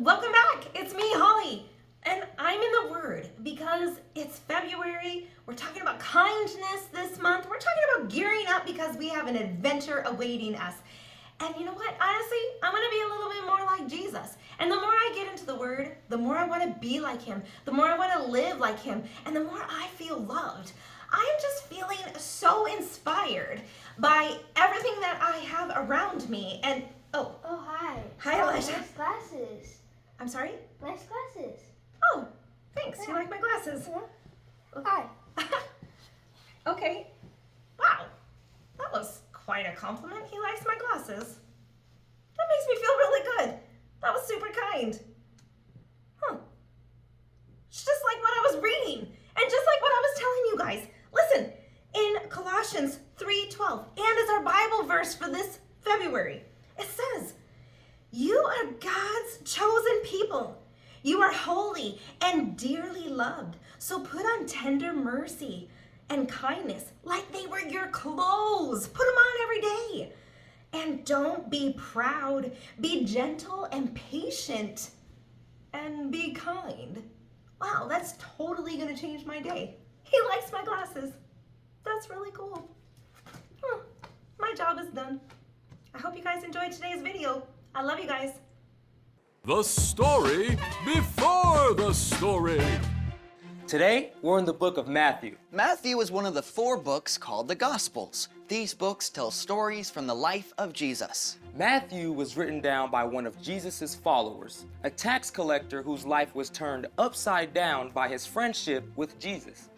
Welcome back. It's me, Holly, and I'm in the Word because it's February. We're talking about kindness this month. We're talking about gearing up because we have an adventure awaiting us. And you know what? Honestly, I want to be a little bit more like Jesus. And the more I get into the Word, the more I want to be like Him, the more I want to live like Him, and the more I feel loved. I'm just feeling so inspired by everything that I have around me. And Oh, hi. Hi, Elijah. Nice glasses. I'm sorry? Nice glasses. Oh, thanks. You like my glasses? Yeah. Hi. Okay. Wow. That was quite a compliment. He likes my glasses. That makes me feel really good. That was super kind. Huh. It's just like what I was reading. And just like what I was telling you guys. Listen, in Colossians 3:12, and as our Bible verse for this February, it says, "You are God's chosen people. You are holy and dearly loved. So put on tender mercy and kindness like they were your clothes. Put them on every day. And don't be proud. Be gentle and patient. And be kind." Wow, that's totally going to change my day. He likes my glasses. That's really cool. My job is done. I hope you guys enjoyed today's video. I love you guys. The story before the story. Today, we're in the book of Matthew. Matthew is one of the 4 books called the Gospels. These books tell stories from the life of Jesus. Matthew was written down by one of Jesus' followers, a tax collector whose life was turned upside down by his friendship with Jesus.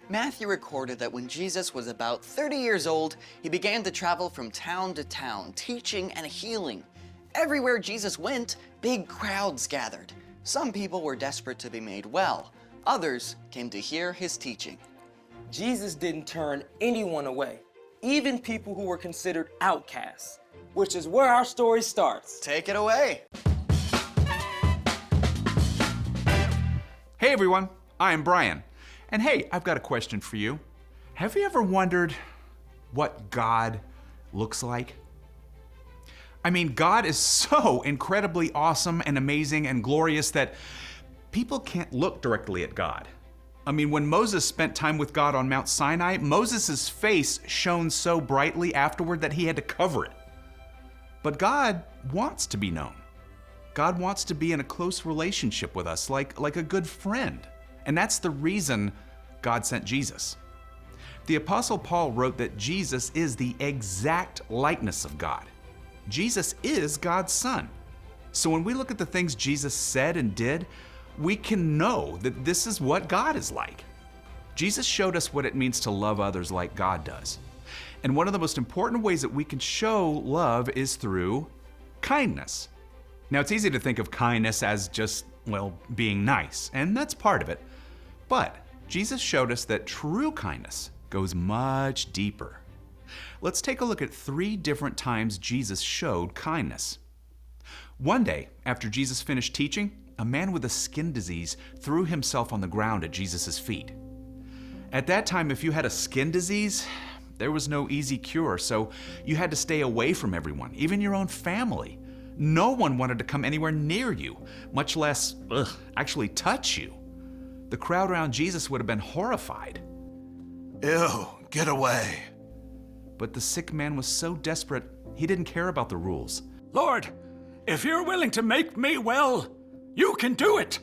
Matthew recorded that when Jesus was about 30 years old, he began to travel from town to town, teaching and healing. Everywhere Jesus went, big crowds gathered. Some people were desperate to be made well. Others came to hear his teaching. Jesus didn't turn anyone away, even people who were considered outcasts, which is where our story starts. Take it away. Hey everyone, I'm Brian. And hey, I've got a question for you. Have you ever wondered what God looks like? I mean, God is so incredibly awesome and amazing and glorious that people can't look directly at God. I mean, when Moses spent time with God on Mount Sinai, Moses' face shone so brightly afterward that he had to cover it. But God wants to be known. God wants to be in a close relationship with us, like a good friend. And that's the reason God sent Jesus. The Apostle Paul wrote that Jesus is the exact likeness of God. Jesus is God's Son. So when we look at the things Jesus said and did, we can know that this is what God is like. Jesus showed us what it means to love others like God does. And one of the most important ways that we can show love is through kindness. Now, it's easy to think of kindness as just, being nice, and that's part of it. But Jesus showed us that true kindness goes much deeper. Let's take a look at 3 different times Jesus showed kindness. One day, after Jesus finished teaching, a man with a skin disease threw himself on the ground at Jesus' feet. At that time, if you had a skin disease, there was no easy cure, so you had to stay away from everyone, even your own family. No one wanted to come anywhere near you, much less, actually touch you. The crowd around Jesus would have been horrified. Ew, get away. But the sick man was so desperate, he didn't care about the rules. Lord, if you're willing to make me well, you can do it.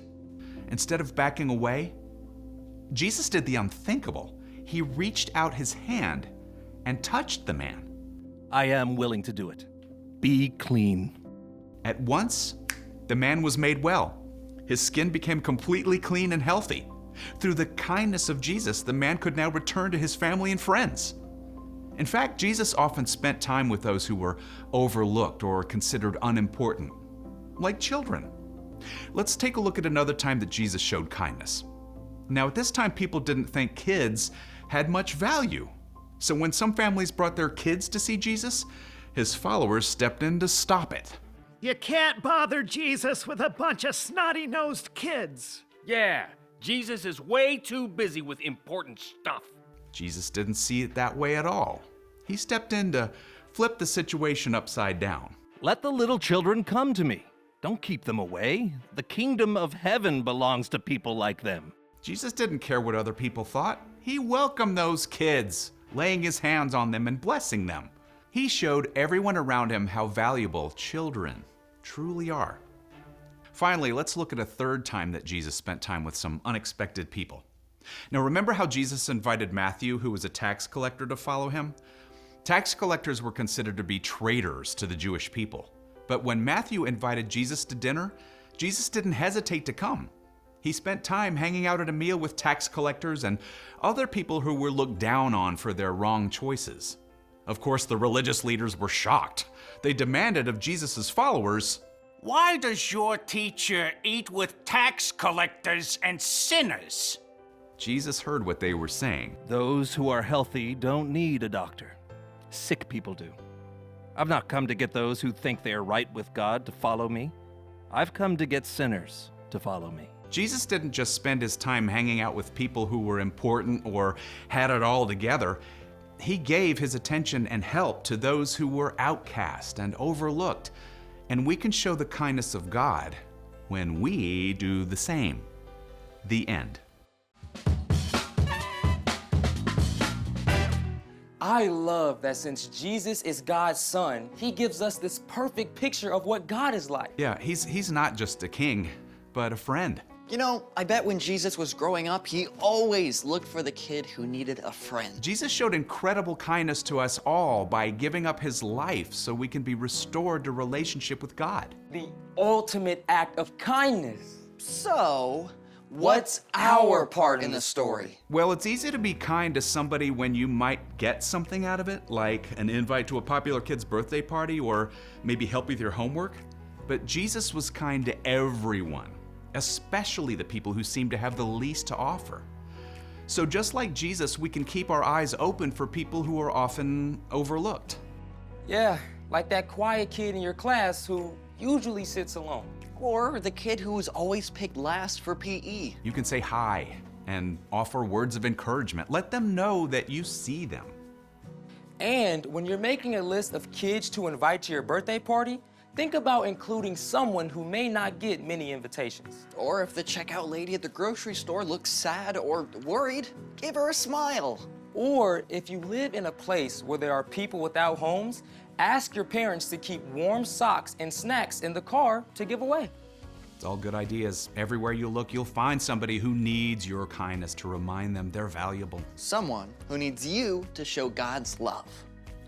Instead of backing away, Jesus did the unthinkable. He reached out his hand and touched the man. I am willing to do it. Be clean. At once, the man was made well. His skin became completely clean and healthy. Through the kindness of Jesus, the man could now return to his family and friends. In fact, Jesus often spent time with those who were overlooked or considered unimportant. like children. Let's take a look at another time that Jesus showed kindness. Now, at this time, people didn't think kids had much value. So when some families brought their kids to see Jesus, his followers stepped in to stop it. You can't bother Jesus with a bunch of snotty-nosed kids. Yeah, Jesus is way too busy with important stuff. Jesus didn't see it that way at all. He stepped in to flip the situation upside down. Let the little children come to me. Don't keep them away. The kingdom of heaven belongs to people like them. Jesus didn't care what other people thought. He welcomed those kids, laying his hands on them and blessing them. He showed everyone around him how valuable children truly are. Finally, let's look at a third time that Jesus spent time with some unexpected people. Now, remember how Jesus invited Matthew, who was a tax collector, to follow him? Tax collectors were considered to be traitors to the Jewish people. But when Matthew invited Jesus to dinner, Jesus didn't hesitate to come. He spent time hanging out at a meal with tax collectors and other people who were looked down on for their wrong choices. Of course, the religious leaders were shocked. They demanded of Jesus' followers, Why does your teacher eat with tax collectors and sinners? Jesus heard what they were saying. Those who are healthy don't need a doctor. Sick people do. I've not come to get those who think they are right with God to follow me. I've come to get sinners to follow me. Jesus didn't just spend his time hanging out with people who were important or had it all together. He gave his attention and help to those who were outcast and overlooked. And we can show the kindness of God when we do the same. The end. I love that since Jesus is God's son, he gives us this perfect picture of what God is like. Yeah, he's not just a king, but a friend. You know, I bet when Jesus was growing up, he always looked for the kid who needed a friend. Jesus showed incredible kindness to us all by giving up his life so we can be restored to relationship with God. The ultimate act of kindness. So, what's our part in the story? Well, it's easy to be kind to somebody when you might get something out of it, like an invite to a popular kid's birthday party or maybe help with your homework. But Jesus was kind to everyone, especially the people who seem to have the least to offer. So just like Jesus, we can keep our eyes open for people who are often overlooked. Yeah, like that quiet kid in your class who usually sits alone. Or the kid who was always picked last for PE. You can say hi and offer words of encouragement. Let them know that you see them. And when you're making a list of kids to invite to your birthday party, think about including someone who may not get many invitations. Or if the checkout lady at the grocery store looks sad or worried, give her a smile. Or if you live in a place where there are people without homes, ask your parents to keep warm socks and snacks in the car to give away. It's all good ideas. Everywhere you look, you'll find somebody who needs your kindness to remind them they're valuable. Someone who needs you to show God's love.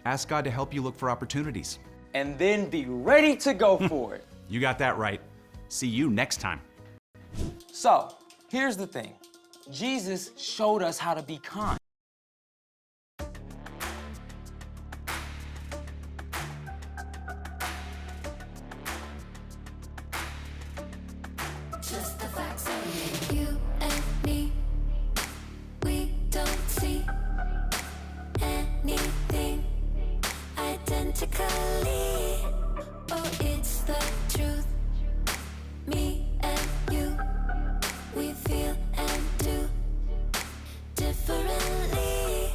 Ask God to help you look for opportunities. And then be ready to go for it. You got that right. See you next time. So, here's the thing. Jesus showed us how to be kind. Just the facts of you and me. We don't see anything identically. Oh, it's the truth. Me and you, we feel and do differently.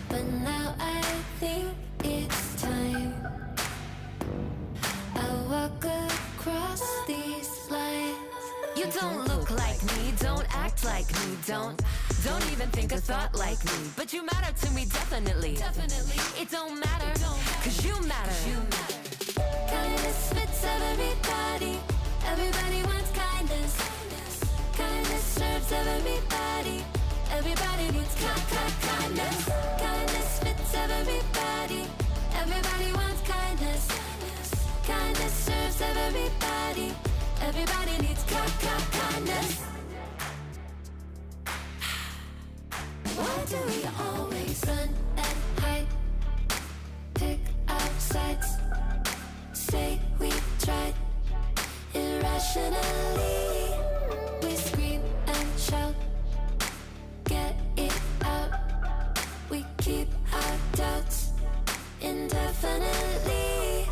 But now I think it's time I walk across these lines. You don't look like me, don't act like me, don't even think a thought like me. But you matter to me, definitely. It don't matter, cause you matter. Kindness fits everybody. Everybody wants kindness. Kindness serves everybody. Everybody needs kindness. Kindness fits everybody. Everybody wants kindness. Kindness serves everybody. Everybody needs kindness. Why do we always run and hide? Pick our sides. Say we try. Passionately, we scream and shout. Get it out. We keep our doubts indefinitely.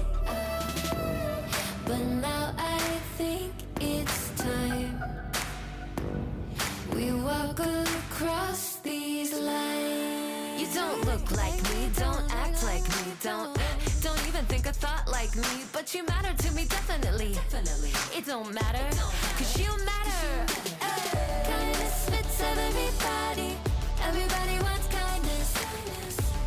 But now I think it's time we walk across these lines. You don't look like me, don't act like me, don't even think a thought like me, but you matter to me definitely. It don't matter, cause you matter. Kindness fits everybody. Everybody wants kindness.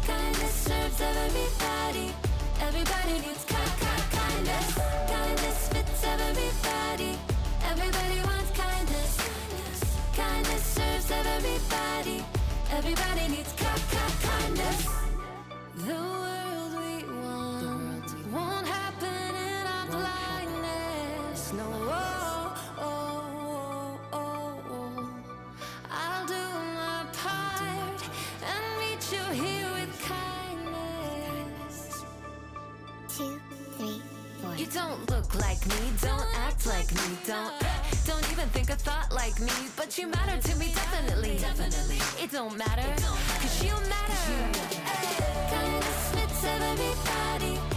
Kindness serves everybody. Everybody needs kindness. Kindness fits everybody. Everybody wants kindness. Kindness serves everybody. Everybody needs kindness. The world we want won't happen in our blindness. No, I'll do my part and meet you here with kindness. 2, 3, 4. You don't look like me, don't act like me, don't even think a thought like me, but you matter to me definitely. It don't matter, cause you matter. Kindness fits everybody.